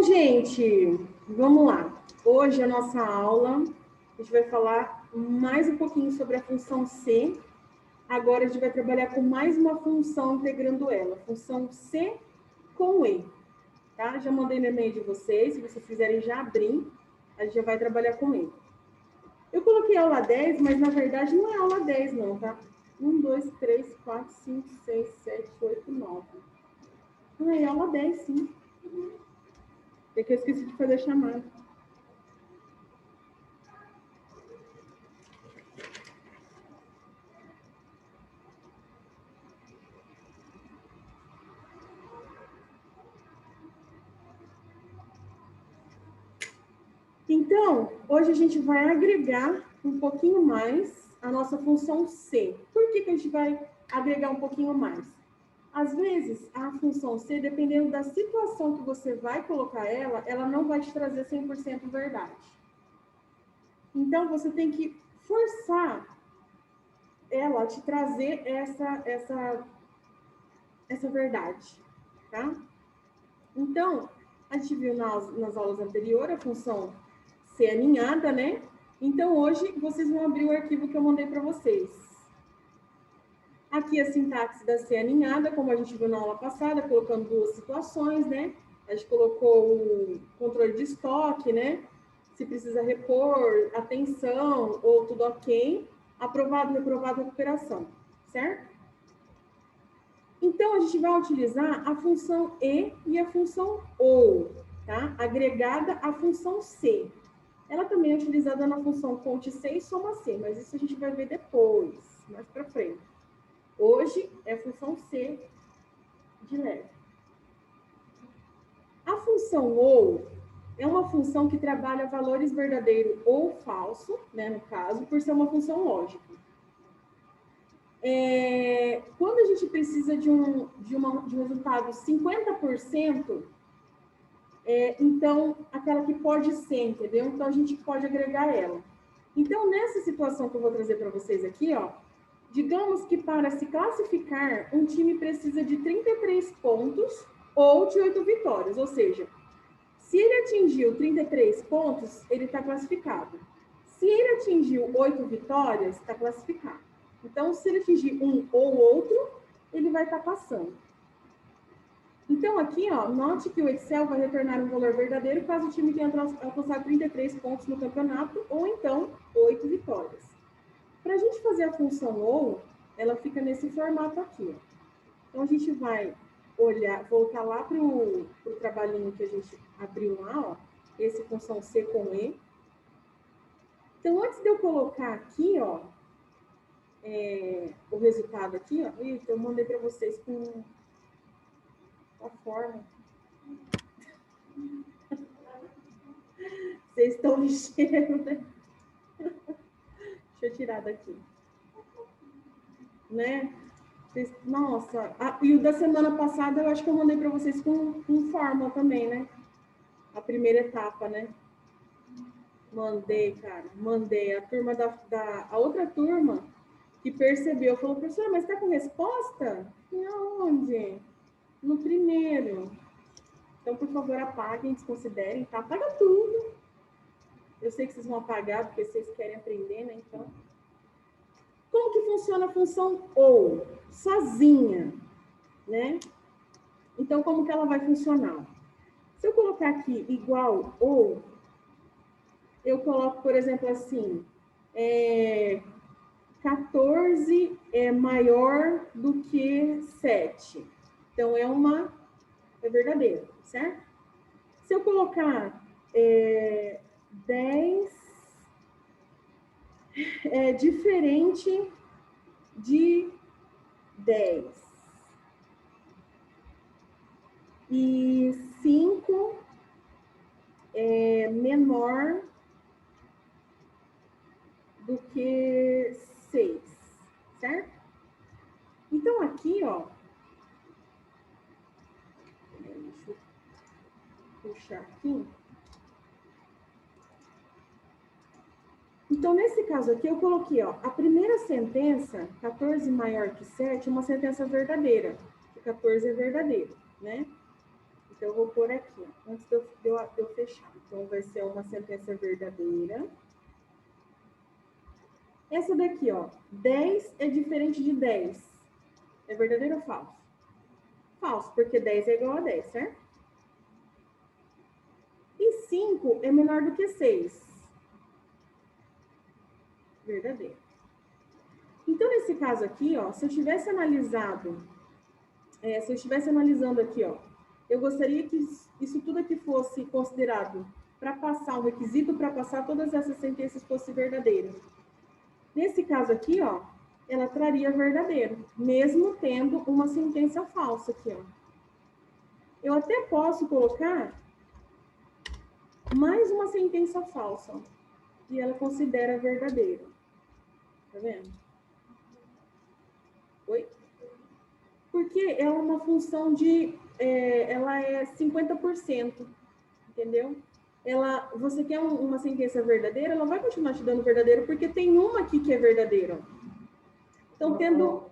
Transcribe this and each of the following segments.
gente, vamos lá. Hoje a nossa aula, a gente vai falar mais um pouquinho sobre a função C. Agora a gente vai trabalhar com mais uma função integrando ela, função C com E, tá? Já mandei no e-mail de vocês, se vocês quiserem já abrir, a gente já vai trabalhar com E. Eu coloquei aula 10, mas na verdade não é aula 10 não, tá? 1, 2, 3, 4, 5, 6, 7, 8, 9. Ah, é aula 10, sim. É que eu esqueci de fazer a chamada. Então, hoje a gente vai agregar um pouquinho mais a nossa função C. Por que a gente vai agregar um pouquinho mais? Às vezes, a função C, dependendo da situação que você vai colocar ela, ela não vai te trazer 100% verdade. Então, você tem que forçar ela a te trazer essa verdade, tá? Então, a gente viu nas aulas anteriores a função C aninhada, né? Então, hoje, vocês vão abrir o arquivo que eu mandei para vocês. Aqui a sintaxe da C aninhada, como a gente viu na aula passada, colocando duas situações, né? A gente colocou o controle de estoque, né? Se precisa repor, atenção, ou tudo ok. Aprovado, reprovado, recuperação, certo? Então, a gente vai utilizar a função e a função OU, tá? Agregada à função C. Ela também é utilizada na função conte C e soma C, mas isso a gente vai ver depois, mais para frente. Hoje é a função C de leve. A função OU é uma função que trabalha valores verdadeiro ou falso, né, no caso, por ser uma função lógica. Quando a gente precisa de um resultado 50%, então, aquela que pode ser, entendeu? Então, a gente pode agregar ela. Então, nessa situação que eu vou trazer para vocês aqui, ó, digamos que para se classificar, um time precisa de 33 pontos ou de 8 vitórias, ou seja, se ele atingiu 33 pontos, ele está classificado. Se ele atingiu 8 vitórias, está classificado. Então, se ele atingir um ou outro, ele vai estar passando. Então, aqui, ó, note que o Excel vai retornar um valor verdadeiro caso o time tenha alcançado 33 pontos no campeonato ou, então, 8 vitórias. Para a gente fazer a função OU, ela fica nesse formato aqui, ó. Então, a gente vai voltar lá para o trabalhinho que a gente abriu lá, ó, esse função C com E. Então, antes de eu colocar aqui, ó, o resultado aqui, ó, eita, eu mandei para vocês com a forma. Vocês estão mexendo, né? Deixa eu tirar daqui. Né? Nossa, e o da semana passada eu acho que eu mandei para vocês com forma também, né? A primeira etapa, né? Mandei, cara, mandei. A turma a outra turma que percebeu, falou, professora, mas tá com resposta? E aonde? No primeiro. Então, por favor, apaguem, desconsiderem, tá? Apaga tudo. Eu sei que vocês vão apagar, porque vocês querem aprender, né? Então, como que funciona a função OU? Sozinha, né? Então, como que ela vai funcionar? Se eu colocar aqui igual OU, eu coloco, por exemplo, assim, 14 é maior do que 7. Então, é verdadeiro, certo? Se eu colocar 10 é diferente de 10. E 5 é menor do que 6, certo? Então, aqui, ó, deixa eu puxar aqui. Então, nesse caso aqui, eu coloquei, ó, a primeira sentença, 14 maior que 7, é uma sentença verdadeira, que 14 é verdadeiro, né? Então, eu vou pôr aqui, ó, antes de eu fechar. Então, vai ser uma sentença verdadeira. Essa daqui, ó, 10 é diferente de 10. É verdadeiro ou falso? Falso, porque 10 é igual a 10, certo? E 5 é menor do que 6. Verdadeiro. Então, nesse caso aqui, ó, se eu estivesse analisando aqui, ó, eu gostaria que isso tudo aqui fosse considerado para passar, um requisito para passar todas essas sentenças fosse verdadeiro. Nesse caso aqui, ó, ela traria verdadeiro, mesmo tendo uma sentença falsa aqui, ó. Eu até posso colocar mais uma sentença falsa, ó, e ela considera verdadeiro. Tá vendo? Oi? Porque é uma função ela é 50%, entendeu? Você quer uma sentença verdadeira, ela vai continuar te dando verdadeiro, porque tem uma aqui que é verdadeira. Então, tendo...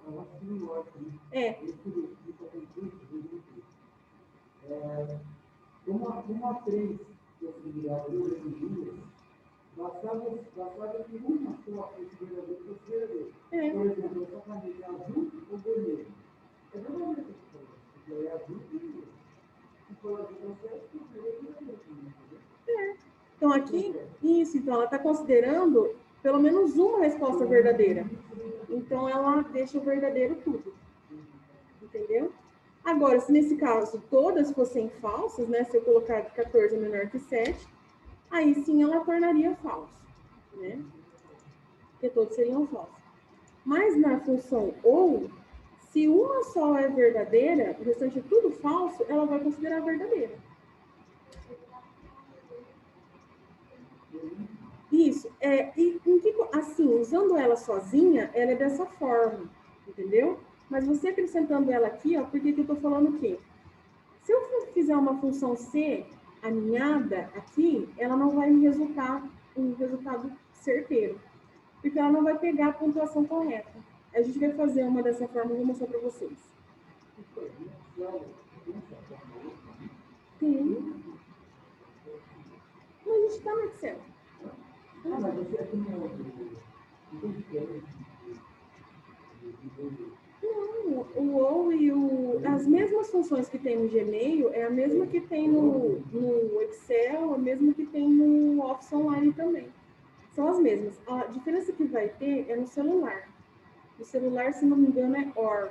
Uma três possibilidades, bastava que uma só fosse verdadeira. Por exemplo, essa camisa é azul ou vermelho? É verdadeiro. É azul ou vermelho. Se for azul, você é. Então, aqui, isso, então, ela está considerando pelo menos uma resposta verdadeira. Então, ela deixa o verdadeiro tudo. Entendeu? Agora, se nesse caso todas fossem falsas, né? Se eu colocar 14 menor que 7, aí sim ela tornaria falso, né? Porque todos seriam falsos. Mas na função ou, se uma só é verdadeira, o restante é tudo falso, ela vai considerar verdadeira. Isso. Assim, usando ela sozinha, ela é dessa forma, entendeu? Mas você acrescentando ela aqui, ó, por que eu estou falando o quê? Se eu fizer uma função C aninhada aqui, ela não vai me resultar um resultado certeiro, porque ela não vai pegar a pontuação correta. A gente vai fazer uma dessa forma e vou mostrar para vocês. Sim. Mas a gente está no Excel. Não, o ou e as mesmas funções que tem no Gmail é a mesma que tem no Excel, a mesma que tem no Office Online também. São as mesmas. A diferença que vai ter é no celular. No celular, se não me engano, é OR.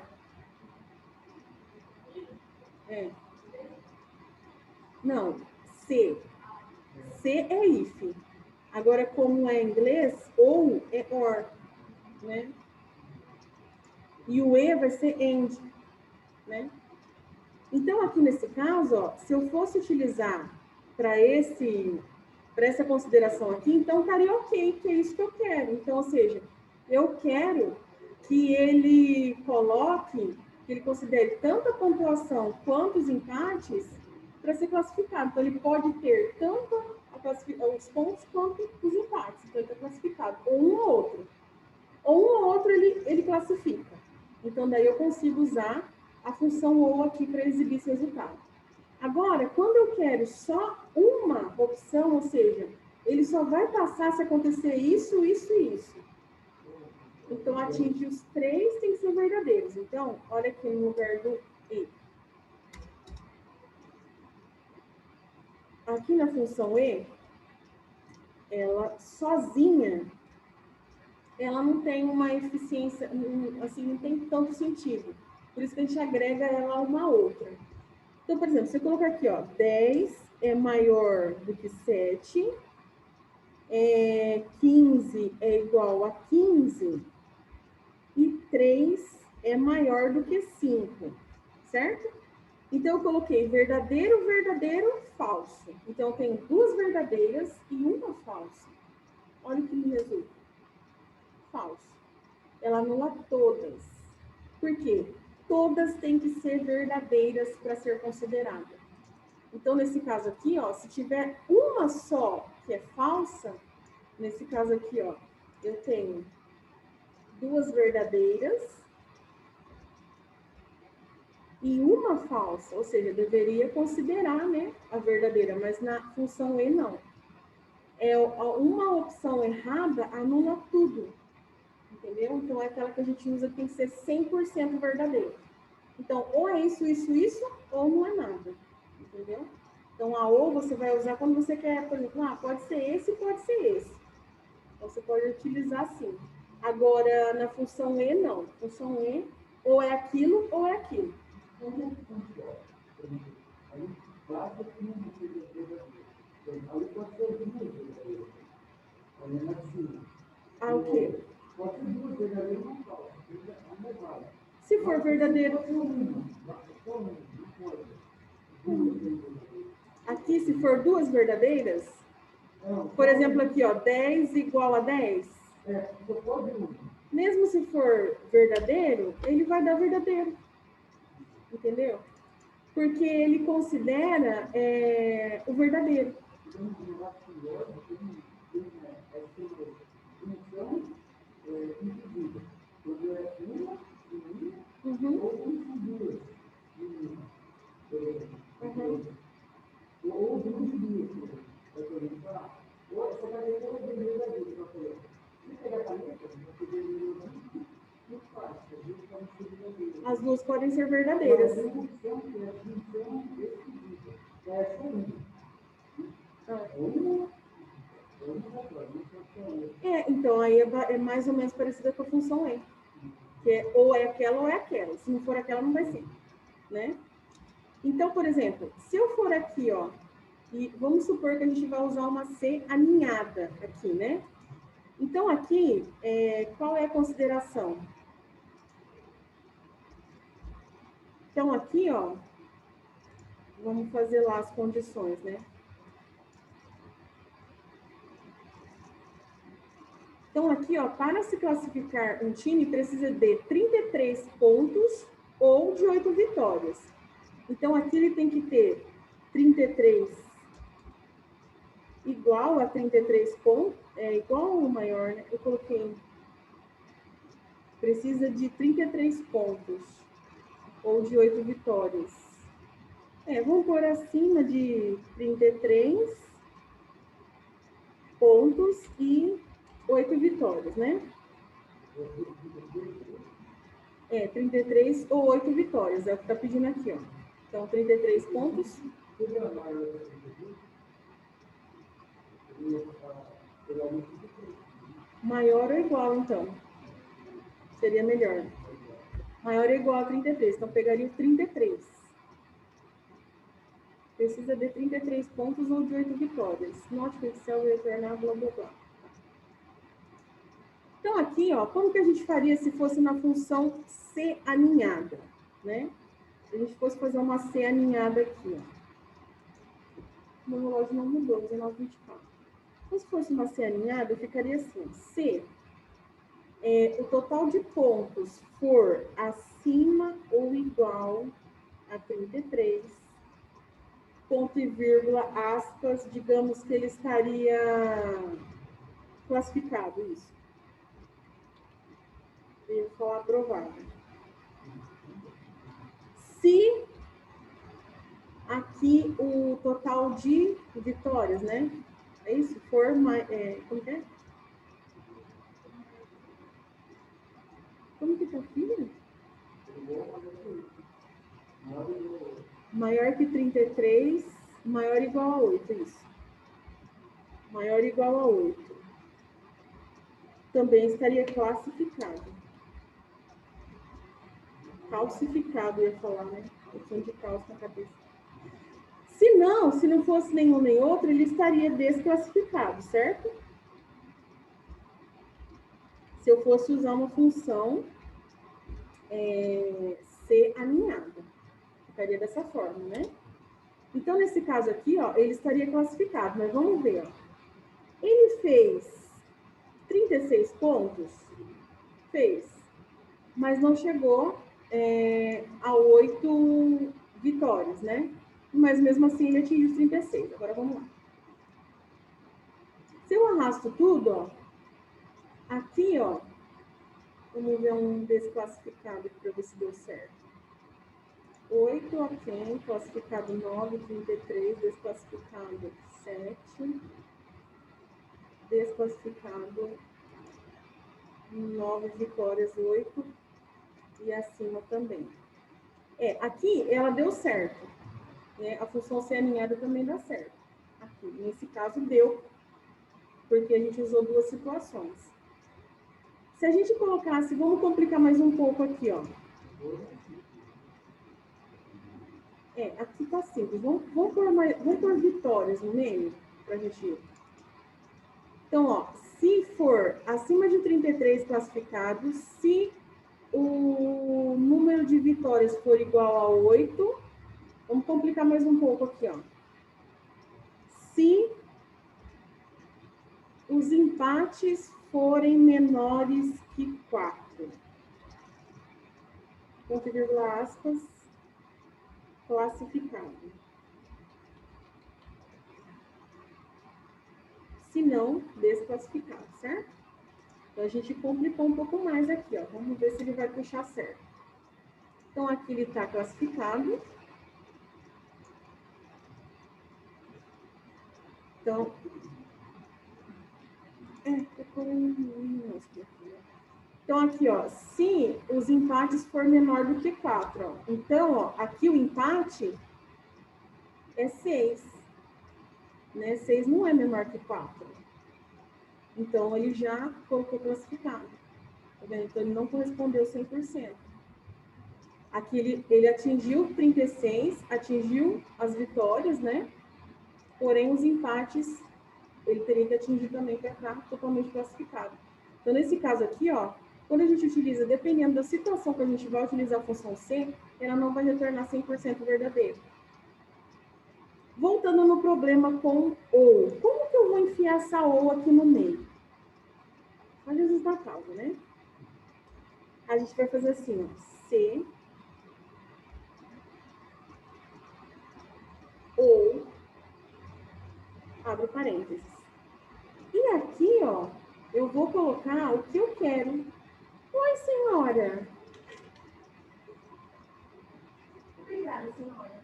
É. Não, C. C é if. Agora, como é em inglês, ou é OR, né? E o E vai ser AND, né? Então, aqui nesse caso, ó, se eu fosse utilizar para essa consideração aqui, então estaria ok, que é isso que eu quero. Então, ou seja, eu quero que ele coloque, que ele considere tanto a pontuação quanto os empates para ser classificado. Então, ele pode ter tanto os pontos quanto os empates. Então, ele está classificado, ou um ou outro. Ou um ou outro ele classifica. Então, daí eu consigo usar a função ou aqui para exibir esse resultado. Agora, quando eu quero só uma opção, ou seja, ele só vai passar se acontecer isso, isso e isso. Então, atingir os três tem que ser verdadeiros. Então, olha aqui no lugar do E. Aqui na função E, ela sozinha, ela não tem uma eficiência, assim, não tem tanto sentido. Por isso que a gente agrega ela a uma outra. Então, por exemplo, se eu colocar aqui, ó, 10 é maior do que 7, 15 é igual a 15 e 3 é maior do que 5, certo? Então, eu coloquei verdadeiro, verdadeiro, falso. Então, eu tenho duas verdadeiras e uma falsa. Olha o que me resulta. Falso. Ela anula todas. Por quê? Todas têm que ser verdadeiras para ser considerada. Então, nesse caso aqui, ó, se tiver uma só que é falsa, nesse caso aqui, ó, eu tenho duas verdadeiras e uma falsa, ou seja, deveria considerar, né, a verdadeira, mas na função E não. Uma opção errada anula tudo, entendeu? Então, é aquela que a gente usa que tem que ser 100% verdadeiro. Então, ou é isso, ou não é nada, entendeu? Então, a ou você vai usar quando você quer, por exemplo, pode ser esse, pode ser esse. Então, você pode utilizar assim. Agora, na função E, não. Função E, ou é aquilo, ou é aquilo. Como é que funciona? Aí, basta que não seja verdadeiro. Aí pode ser duas verdadeiras. Aí é assim. Ah, o quê? Pode ser duas verdadeiras e uma falsa. Ainda vale. Se for verdadeiro. Aqui, se for duas verdadeiras, por exemplo, aqui, ó, 10 igual a 10. Mesmo se for verdadeiro, ele vai dar verdadeiro. Entendeu? Porque ele considera o verdadeiro. As duas podem ser verdadeiras. Então aí é mais ou menos parecida com a função E. Que é ou é aquela ou é aquela. Se não for aquela, não vai ser. Né? Então, por exemplo, se eu for aqui, ó, e vamos supor que a gente vai usar uma C aninhada aqui, né? Então, aqui, qual é a consideração? Então, aqui, ó, vamos fazer lá as condições, né? Então, aqui, ó, para se classificar um time, precisa de 33 pontos ou de 8 vitórias. Então, aqui ele tem que ter 33 igual a 33 pontos, igual ou maior, né? Eu coloquei. Precisa de 33 pontos ou de 8 vitórias. Vamos pôr acima de 33 pontos e 8 vitórias, né? 33 ou 8 vitórias, é o que está pedindo aqui, ó. Então, 33 pontos. Maior ou igual, então. Seria melhor. Maior ou igual a 33. Então, pegaria o 33. Precisa de 33 pontos ou de 8 vitórias. Note que o Excel vai retornar blá, blá, blá. Então, aqui, ó, como que a gente faria se fosse na função C aninhada, né? Se a gente fosse fazer uma C aninhada aqui, ó. O meu relógio não mudou, 19,24. Então, se fosse uma C aninhada, ficaria assim, se o total de pontos for acima ou igual a 33, ponto e vírgula, aspas, digamos que ele estaria classificado, isso. Eu ia falar aprovado. Se aqui o total de vitórias, né? É isso? For mais. Como que é? Como que tá aqui? Maior que 33, maior ou igual a 8, isso. Maior ou igual a 8. Também estaria classificado. Calcificado, eu ia falar, né? Questão de calço na cabeça. Se não fosse nenhum nem outro, ele estaria desclassificado, certo? Se eu fosse usar uma função C aninhada. Ficaria dessa forma, né? Então, nesse caso aqui, ó, ele estaria classificado, mas vamos ver, ó. Ele fez 36 pontos? Fez. Mas não chegou a 8 vitórias, né? Mas mesmo assim ele atingiu os 36. Agora vamos lá. Se eu arrasto tudo, ó, aqui, ó, vamos ver um desclassificado para ver se deu certo. 8, ok. Classificado 9, 33. Desclassificado 7. Desclassificado 9 vitórias, 8. E acima também. Aqui ela deu certo. Né? A função ser aninhada também dá certo. Aqui, nesse caso, deu, porque a gente usou duas situações. Se a gente colocasse, vamos complicar mais um pouco aqui, ó. Aqui tá simples. Vamos pôr vitórias no meio, pra gente... Então, ó, se for acima de 33 classificados, se o número de vitórias for igual a 8, vamos complicar mais um pouco aqui, ó. Se os empates forem menores que 4, ponto e vírgula aspas, classificado. Se não, desclassificado, certo? Então, a gente complicou um pouco mais aqui, ó. Vamos ver se ele vai puxar certo. Então, aqui ele está classificado. Então, então, aqui, ó, se os empates for menor do que 4, ó. Então, ó, aqui o empate é 6. Né? 6 não é menor que 4. Então, ele já colocou classificado. Tá vendo? Então, ele não correspondeu 100%. Aqui ele atingiu 36, atingiu as vitórias, né? Porém, os empates, ele teria que atingir também para estar totalmente classificado. Então, nesse caso aqui, ó, quando a gente utiliza, dependendo da situação que a gente vai utilizar a função C, ela não vai retornar 100% verdadeiro. Voltando no problema com ou. Como que eu vou enfiar essa ou aqui no meio? Às vezes dá causa, né? A gente vai fazer assim, ó, C ou, abre parênteses. E aqui, ó, eu vou colocar o que eu quero. Oi, senhora. Obrigada, senhora.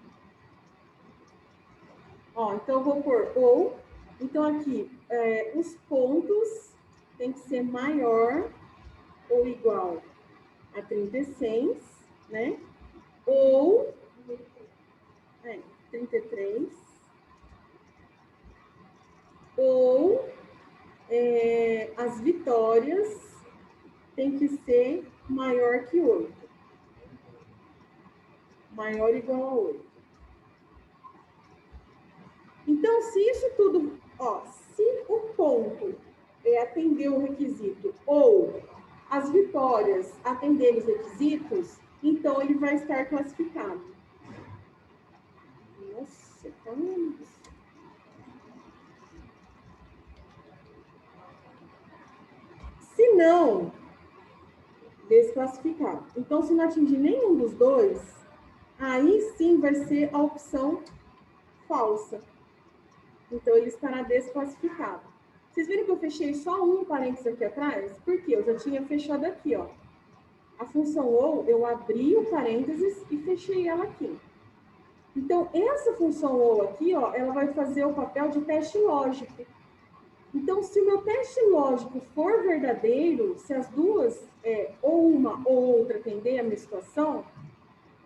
Ó, então eu vou pôr ou. Então aqui, os pontos tem que ser maior ou igual a 36, né? Ou 33. Ou as vitórias tem que ser maior que 8. Maior ou igual a 8. Então, se isso tudo, ó, se o ponto atender o requisito ou as vitórias atenderem os requisitos, então ele vai estar classificado. Nossa, tá lindo. Se não, desclassificado. Então, se não atingir nenhum dos dois, aí sim vai ser a opção falsa. Então, ele estará desclassificado. Vocês viram que eu fechei só um parênteses aqui atrás? Por quê? Eu já tinha fechado aqui, ó. A função ou, eu abri o parênteses e fechei ela aqui. Então, essa função ou aqui, ó, ela vai fazer o papel de teste lógico. Então, se o meu teste lógico for verdadeiro, se as duas, ou uma ou outra atender a minha situação,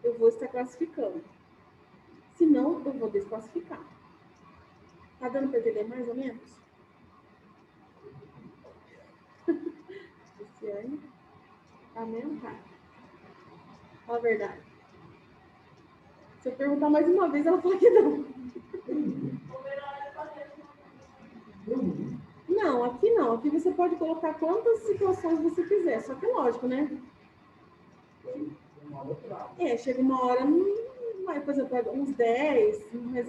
eu vou estar classificando. Se não, eu vou desclassificar. Tá dando para entender mais ou menos? Esse ano. Tá mesmo, cara? Fala a verdade. Se eu perguntar mais uma vez, ela fala que não. Não, aqui não. Aqui você pode colocar quantas situações você quiser. Só que é lógico, né? Chega uma hora, por exemplo, uns 10, mas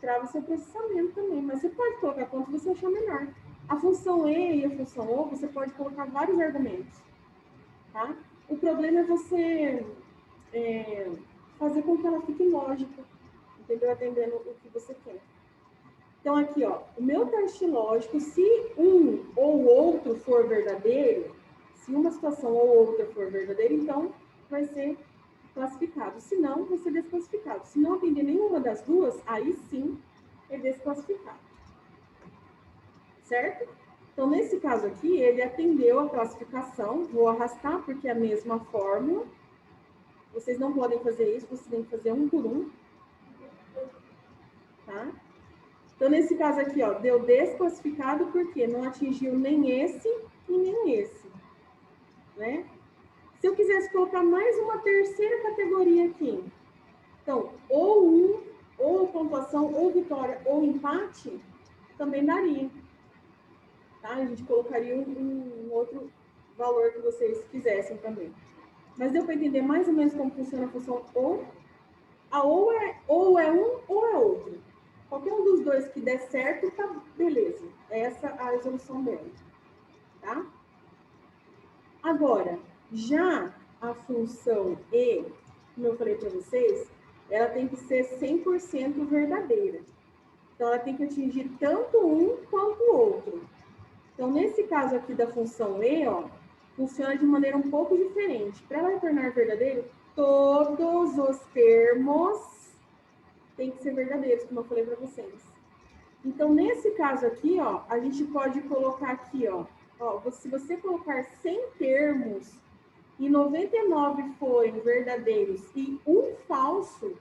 trava seu processamento também. Mas você pode colocar quanto você achar melhor. A função E e a função O, você pode colocar vários argumentos. Tá? O problema é você fazer com que ela fique lógica, entendeu? Atendendo o que você quer. Então, aqui, ó, o meu teste lógico, se um ou outro for verdadeiro, se uma situação ou outra for verdadeira, então vai ser classificado. Se não, vai ser desclassificado. Se não atender nenhuma das duas, aí sim é desclassificado. Certo? Então, nesse caso aqui, ele atendeu a classificação. Vou arrastar, porque é a mesma fórmula. Vocês não podem fazer isso, vocês têm que fazer um por um. Tá? Então, nesse caso aqui, ó, deu desclassificado porque não atingiu nem esse e nem esse. Né? Se eu quisesse colocar mais uma terceira categoria aqui, então, ou pontuação, ou vitória, ou empate, também daria. Tá? A gente colocaria um outro valor que vocês quisessem também. Mas deu para entender mais ou menos como funciona a função ou? A ou é um ou é outro. Qualquer um dos dois que der certo, tá beleza. Essa é a resolução dela. Tá? Agora, já a função e, como eu falei para vocês, ela tem que ser 100% verdadeira. Então, ela tem que atingir tanto um quanto o outro. Então, nesse caso aqui da função e, ó, funciona de maneira um pouco diferente. Para ela retornar verdadeiro, todos os termos têm que ser verdadeiros, como eu falei para vocês. Então, nesse caso aqui, ó, a gente pode colocar aqui, ó, se você colocar 100 termos e 99 forem verdadeiros e um falso,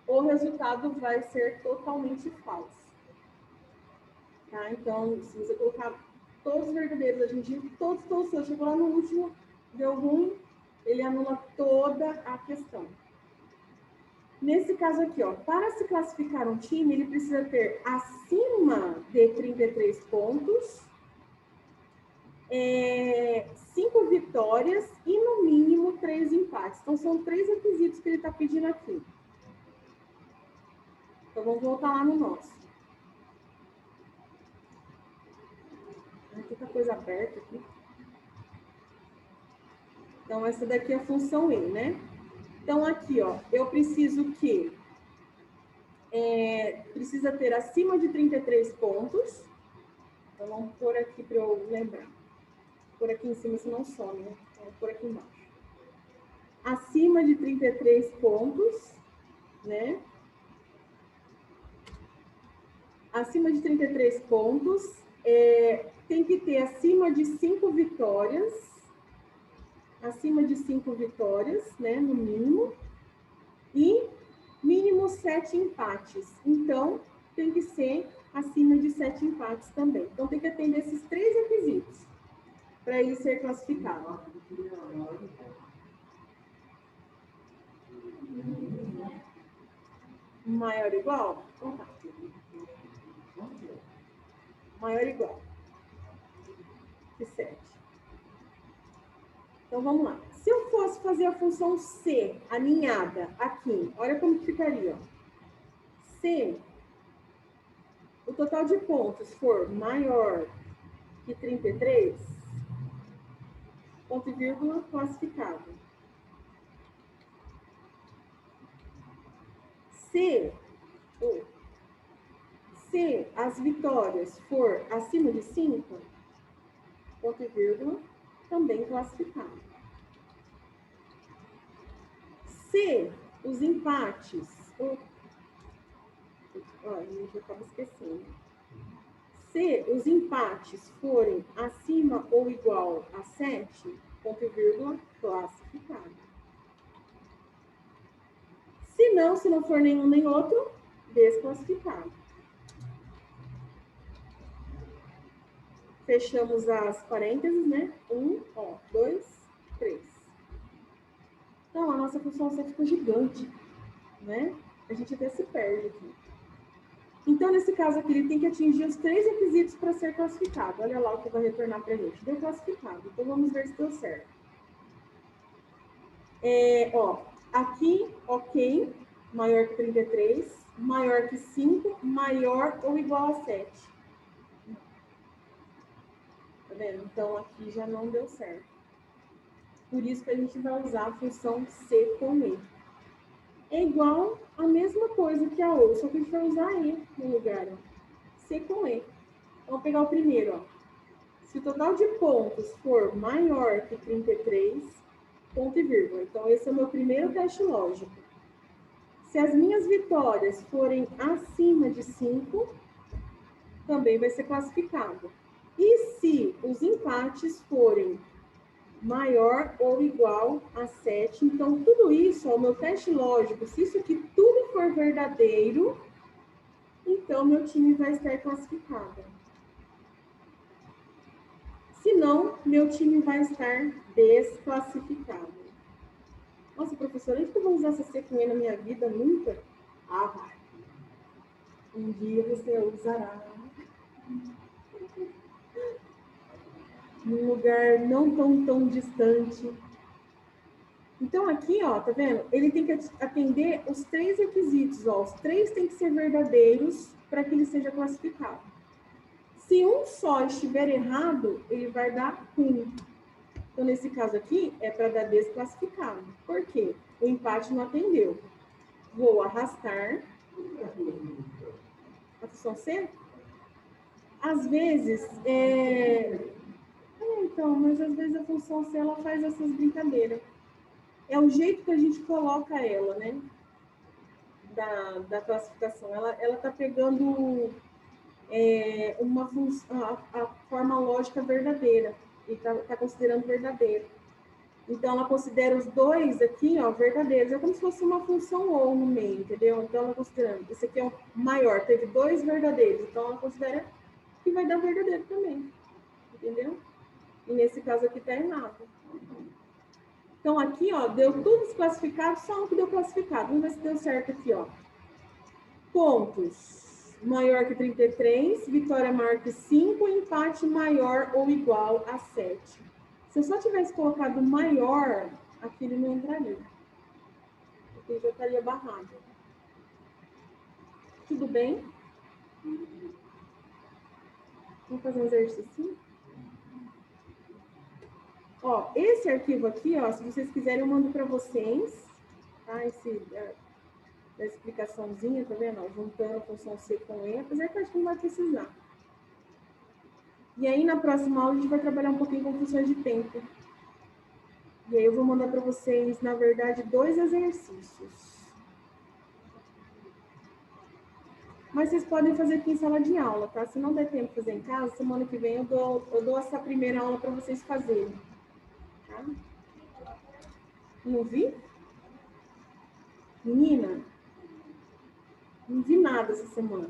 o resultado vai ser totalmente falso. Tá? Então, se você colocar todos os verdadeiros, atingir todos, chegou lá no último, deu ruim, ele anula toda a questão. Nesse caso aqui, ó, para se classificar um time, ele precisa ter acima de 33 pontos, 5 vitórias e, no mínimo, 3 empates. Então, são 3 requisitos que ele está pedindo aqui. Então, vamos voltar lá no nosso. Tanta coisa aberta aqui. Então, essa daqui é a função E, né? Então, aqui, ó, eu preciso que... precisa ter acima de 33 pontos. Então, vamos pôr aqui para eu lembrar. Por aqui em cima, senão some, né? Então, vou pôr aqui embaixo. Acima de 33 pontos, né? Acima de 33 pontos, tem que ter acima de 5 vitórias. Acima de 5 vitórias, né? No mínimo. E mínimo 7 empates. Então, tem que ser acima de 7 empates também. Então, tem que atender esses 3 requisitos para ele ser classificado. Maior ou igual? Então tá. Maior ou igual que 7. Então, vamos lá. Se eu fosse fazer a função C aninhada aqui, olha como que ficaria. Se o total de pontos for maior que 33, ponto e vírgula, classificado. Se as vitórias for acima de 5, ponto e vírgula, também classificado. Se os empates... Olha, eu já estava esquecendo. Se os empates forem acima ou igual a 7, ponto e vírgula, classificado. Se não for nenhum nem outro, desclassificado. Fechamos as parênteses, né? 1, 2, 3. Então, a nossa função C ficou gigante, né? A gente até se perde aqui. Então, nesse caso aqui, ele tem que atingir os 3 requisitos para ser classificado. Olha lá o que vai retornar para a gente. Deu classificado. Então, vamos ver se deu certo. Aqui, ok, maior que 33, maior que 5, maior ou igual a 7. Tá vendo? Então, aqui já não deu certo. Por isso que a gente vai usar a função C com E. É igual a mesma coisa que a OU, só que a gente vai usar E no lugar. Ó. C com E. Vamos pegar o primeiro. Ó. Se o total de pontos for maior que 33, ponto e vírgula. Então, esse é o meu primeiro teste lógico. Se as minhas vitórias forem acima de 5, também vai ser classificado. E se os empates forem maior ou igual a 7, então tudo isso, ó, o meu teste lógico, se isso aqui tudo for verdadeiro, então meu time vai estar classificado. Se não, meu time vai estar desclassificado. Nossa, professora, onde que eu vou usar essa CQE na minha vida? Nunca? Ah, vai. Um dia você usará. Num lugar não tão distante. Então, aqui, ó, tá vendo? Ele tem que atender os 3 requisitos, ó. Os 3 têm que ser verdadeiros para que ele seja classificado. Se um só estiver errado, ele vai dar 1. Então, nesse caso aqui, é para dar desclassificado. Por quê? O empate não atendeu. Vou arrastar. A função C? Às vezes, então, mas às vezes a função C, ela faz essas brincadeiras. É o jeito que a gente coloca ela, né? Da classificação. Ela está pegando a forma lógica verdadeira e está considerando verdadeiro. Então, ela considera os 2 aqui, ó, verdadeiros. É como se fosse uma função ou no meio, entendeu? Então, ela considerando, esse aqui é o maior, teve 2 verdadeiros. Então, ela considera que vai dar verdadeiro também, entendeu? E nesse caso aqui está errado. Então, aqui, ó, deu tudo desclassificado, só um que deu classificado. Vamos ver se deu certo aqui, ó. Pontos. Maior que 33, vitória maior que 5, empate maior ou igual a 7. Se eu só tivesse colocado maior, aqui ele não entraria. Aqui já estaria barrado. Tudo bem? Vamos fazer um exercício? Ó, esse arquivo aqui, ó, se vocês quiserem, eu mando para vocês, tá? Da explicaçãozinha, tá vendo? Ó, juntando a função C com E, apesar que eu acho que não vai precisar. E aí, na próxima aula, a gente vai trabalhar um pouquinho com funções de tempo. E aí, eu vou mandar para vocês, na verdade, 2 exercícios. Mas vocês podem fazer aqui em sala de aula, tá? Se não der tempo de fazer em casa, semana que vem eu dou essa primeira aula para vocês fazerem. Tá? Não vi? Menina, não vi nada essa semana.